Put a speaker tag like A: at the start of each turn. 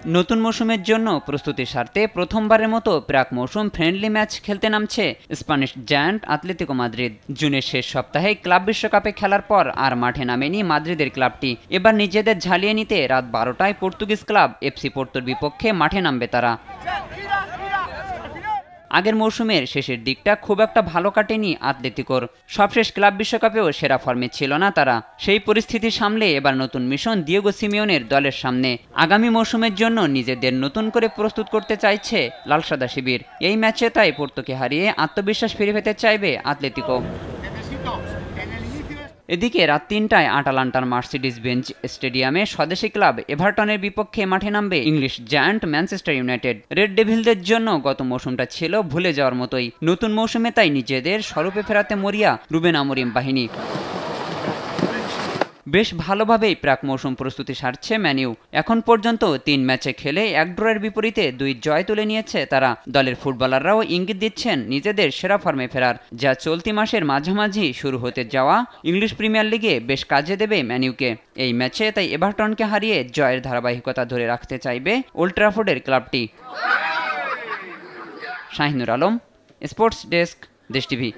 A: নতুন মৌসুমের জন্য প্রস্তুতি সারতে প্রথমবারের মতো প্রাক মৌসুম ফ্রেন্ডলি ম্যাচ খেলতে নামছে স্প্যানিশ জায়ান্ট আতলেতিকো মাদ্রিদ। জুনের শেষ সপ্তাহে ক্লাব বিশ্বকাপে খেলার পর আর মাঠে নামেনি মাদ্রিদের ক্লাবটি। এবার নিজেদের ঝালিয়ে নিতে রাত 12টায় পর্তুগিজ ক্লাব এফসি পোর্তোর বিপক্ষে মাঠে নামবে তারা। আগের মৌসুমের শেষের দিকটা খুব একটা ভালো কাটেনি আতলেতিকোর। সবশেষ ক্লাব বিশ্বকাপেও সেরা ফর্মে ছিল না তারা। সেই পরিস্থিতি সামলে এবার নতুন মিশন দিয়েগো সিমিওনের দলের সামনে। আগামী মৌসুমের জন্য নিজেদের নতুন করে প্রস্তুত করতে চাইছে লাল সাদা শিবির। এই ম্যাচে তাই পোর্তোকে হারিয়ে আত্মবিশ্বাস ফিরে পেতে চাইবে আতলেতিকো। এদিকে রাত 3টায় আটালান্টার মার্সিডিজ বেঞ্জ স্টেডিয়ামে স্বদেশি ক্লাব এভারটনের বিপক্ষে মাঠে নামবে English giant Manchester United. Red ডেভিলদের জন্য গত মৌসুমটা ছিল ভুলে যাওয়ার মতোই। নতুন মৌসুমে তাই নিজেদের স্বরূপে ফেরাতে মরিয়া রুবেন আমোরিম বাহিনী। বেশ ভালোভাবেই প্রাক মৌসুম প্রস্তুতি সারছে ম্যানইউ। এখন পর্যন্ত 3 ম্যাচে খেলে 1 ড্রয়ের বিপরীতে 2 জয় তুলে নিয়েছে তারা। দলের ফুটবলাররাও ইঙ্গিত দিচ্ছেন নিজেদের সেরা ফর্মে ফেরার, যা চলতি মাসের মাঝামাঝি শুরু হতে যাওয়া ইংলিশ প্রিমিয়ার লিগে বেশ কাজে দেবে ম্যানইউকে। এই ম্যাচে তাই এভারটনকে হারিয়ে জয়ের ধারাবাহিকতা ধরে রাখতে চাইবে ওল্ড ট্রাফোর্ডের ক্লাবটি। শাহিনুর আলম, স্পোর্টস ডেস্ক, দেশ টিভি।